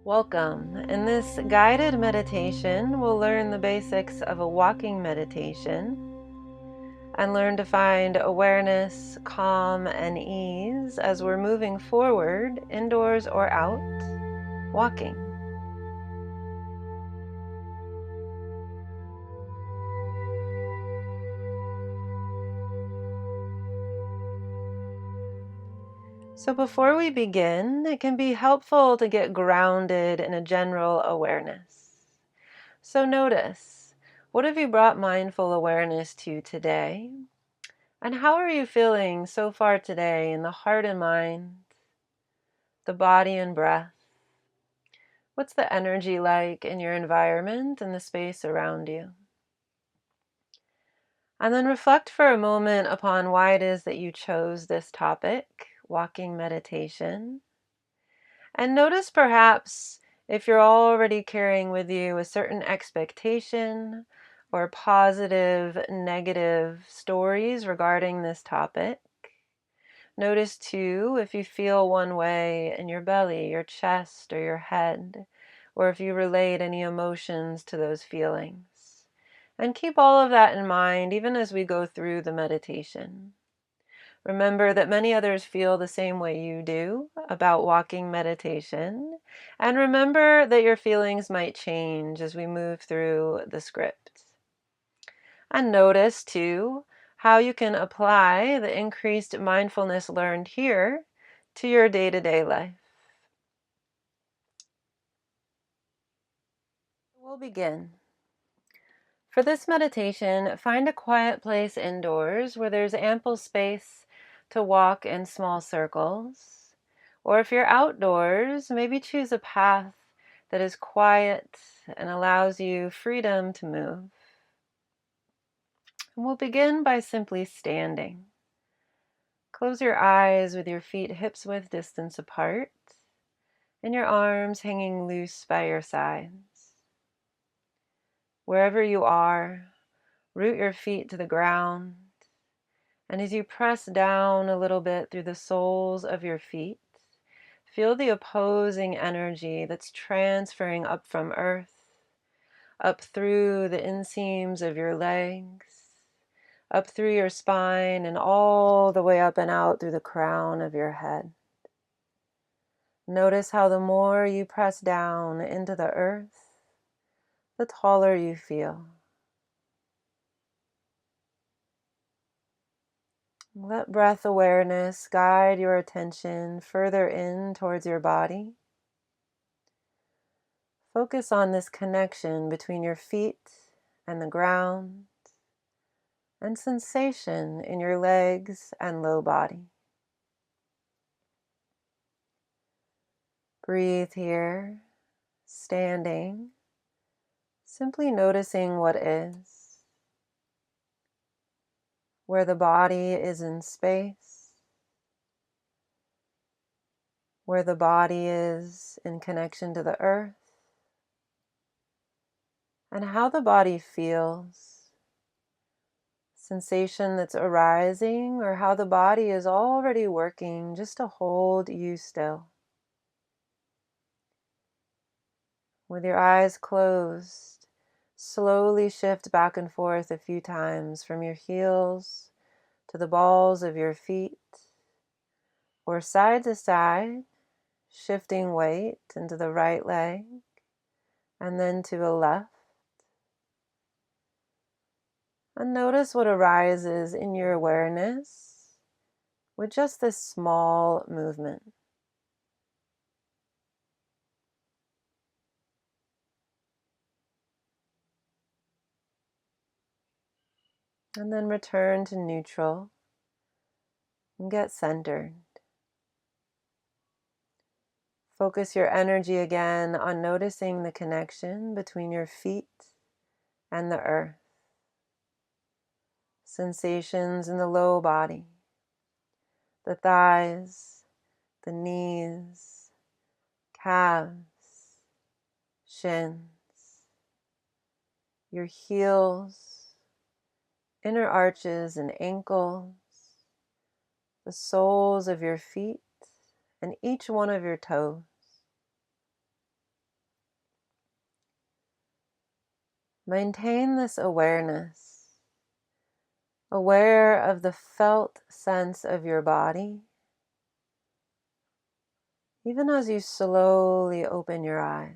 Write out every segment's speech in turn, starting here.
Welcome. In this guided meditation, we'll learn the basics of a walking meditation and learn to find awareness, calm, and ease as we're moving forward, indoors or out, walking. So before we begin, it can be helpful to get grounded in a general awareness. So notice, what have you brought mindful awareness to today? And how are you feeling so far today in the heart and mind, the body and breath? What's the energy like in your environment and the space around you? And then reflect for a moment upon why it is that you chose this topic, walking meditation. And notice perhaps if you're already carrying with you a certain expectation or positive, negative stories regarding this topic. Notice too if you feel one way in your belly, your chest, or your head, or if you relate any emotions to those feelings. And keep all of that in mind even as we go through the meditation. Remember that many others feel the same way you do about walking meditation. And remember that your feelings might change as we move through the script. And notice, too, how you can apply the increased mindfulness learned here to your day-to-day life. We'll begin. For this meditation, find a quiet place indoors where there's ample space to walk in small circles. Or if you're outdoors, maybe choose a path that is quiet and allows you freedom to move. And we'll begin by simply standing. Close your eyes with your feet hips-width distance apart and your arms hanging loose by your sides. Wherever you are, root your feet to the ground, and as you press down a little bit through the soles of your feet, feel the opposing energy that's transferring up from earth, up through the inseams of your legs, up through your spine, and all the way up and out through the crown of your head. Notice how the more you press down into the earth, the taller you feel. Let breath awareness guide your attention further in towards your body. Focus on this connection between your feet and the ground, and sensation in your legs and low body. Breathe here, standing, simply noticing what is, where the body is in space, where the body is in connection to the earth, and how the body feels. Sensation that's arising, or how the body is already working just to hold you still. With your eyes closed, slowly shift back and forth a few times from your heels to the balls of your feet, or side to side, shifting weight into the right leg and then to the left. And notice what arises in your awareness with just this small movement. And then return to neutral and get centered. Focus your energy again on noticing the connection between your feet and the earth. Sensations in the low body, the thighs, the knees, calves, shins, your heels, inner arches and ankles, the soles of your feet, and each one of your toes. Maintain this awareness, aware of the felt sense of your body, even as you slowly open your eyes.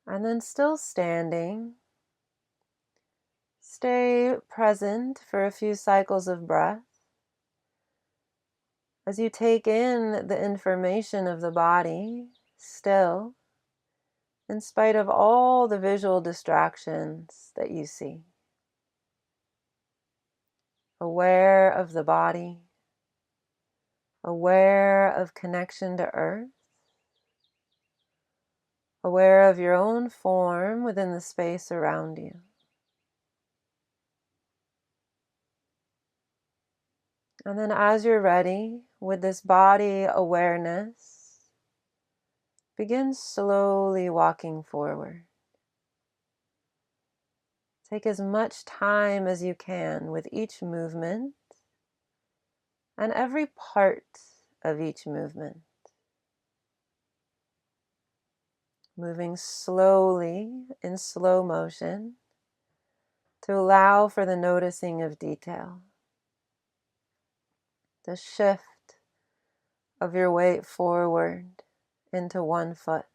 And then, still standing, stay present for a few cycles of breath as you take in the information of the body, still, in spite of all the visual distractions that you see. Aware of the body, aware of connection to earth, aware of your own form within the space around you. And then, as you're ready, with this body awareness, begin slowly walking forward. Take as much time as you can with each movement and every part of each movement. Moving slowly in slow motion to allow for the noticing of detail. The shift of your weight forward into one foot.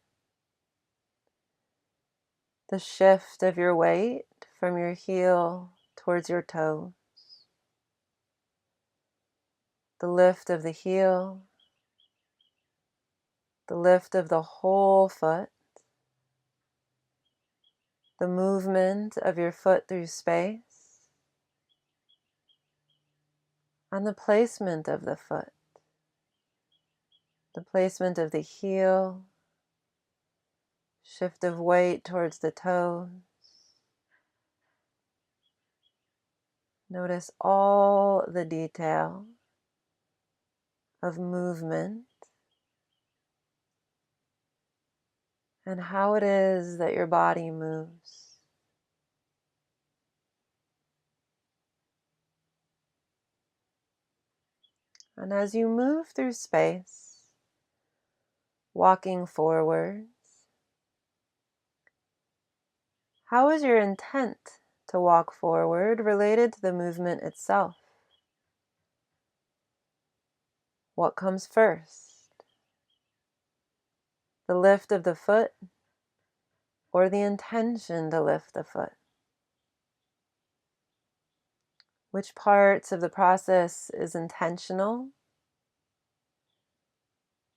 The shift of your weight from your heel towards your toe. The lift of the heel. The lift of the whole foot. The movement of your foot through space. And the placement of the foot. The placement of the heel. Shift of weight towards the toes. Notice all the detail of movement and how it is that your body moves. And as you move through space, walking forwards, how is your intent to walk forward related to the movement itself? What comes first? The lift of the foot or the intention to lift the foot? Which parts of the process is intentional?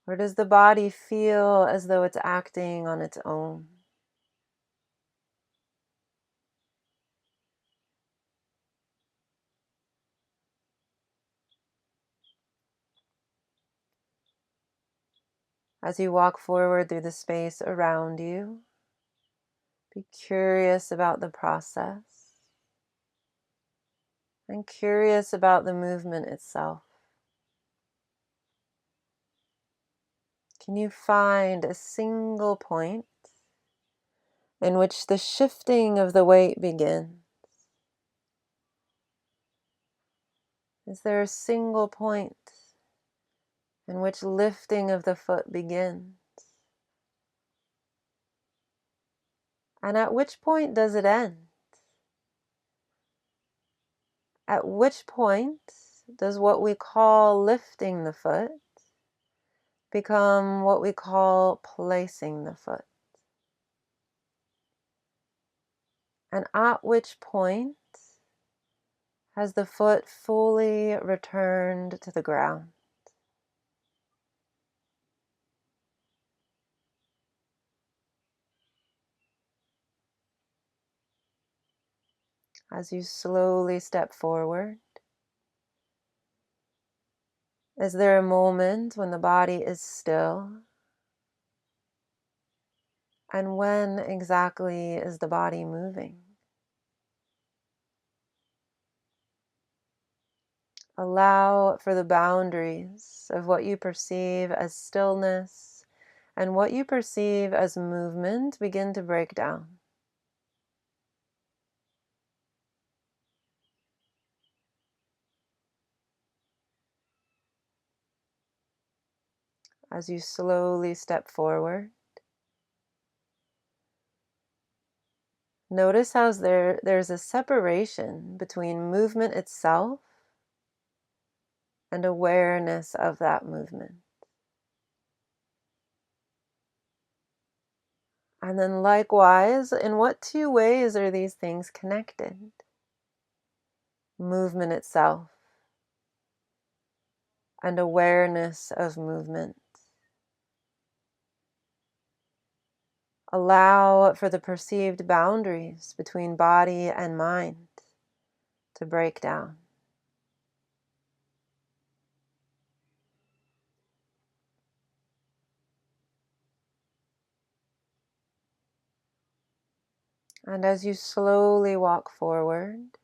Or does the body feel as though it's acting on its own? As you walk forward through the space around you, be curious about the process and curious about the movement itself. Can you find a single point in which the shifting of the weight begins? Is there a single point in which lifting of the foot begins? And at which point does it end? At which point does what we call lifting the foot become what we call placing the foot? And at which point has the foot fully returned to the ground? As you slowly step forward, is there a moment when the body is still? And when exactly is the body moving? Allow for the boundaries of what you perceive as stillness and what you perceive as movement begin to break down. As you slowly step forward, Notice how there's a separation between movement itself and awareness of that movement. And then likewise, in what two ways are these things connected? Movement itself and awareness of movement. Allow for the perceived boundaries between body and mind to break down. And as you slowly walk forward,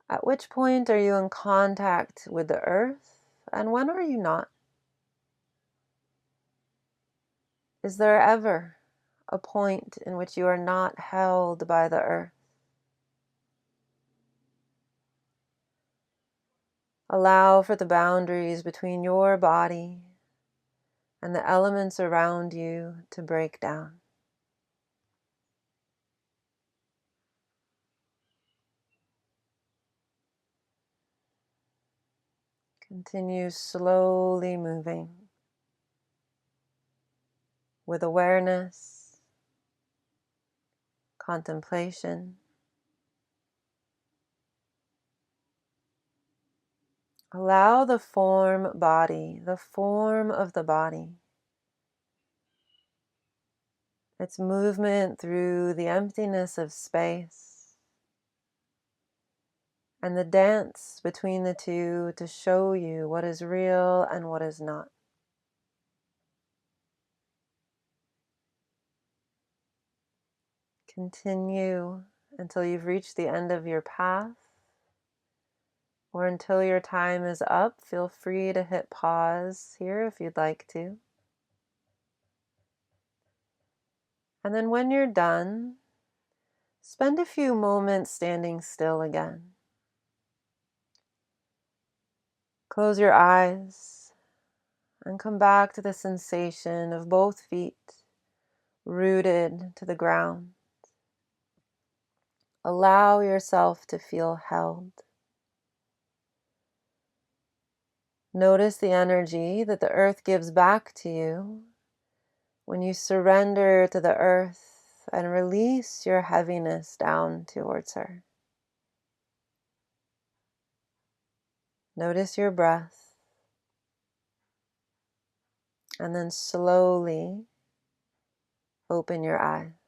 at which point are you in contact with the earth and when are you not? Is there ever a point in which you are not held by the earth? Allow for the boundaries between your body and the elements around you to break down. Continue slowly moving with awareness, contemplation. Allow the form of the body, its movement through the emptiness of space, and the dance between the two to show you what is real and what is not. Continue until you've reached the end of your path, or until your time is up. Feel free to hit pause here if you'd like to. And then when you're done, spend a few moments standing still again. Close your eyes and come back to the sensation of both feet rooted to the ground. Allow yourself to feel held. Notice the energy that the earth gives back to you when you surrender to the earth and release your heaviness down towards her. Notice your breath, and then slowly open your eyes.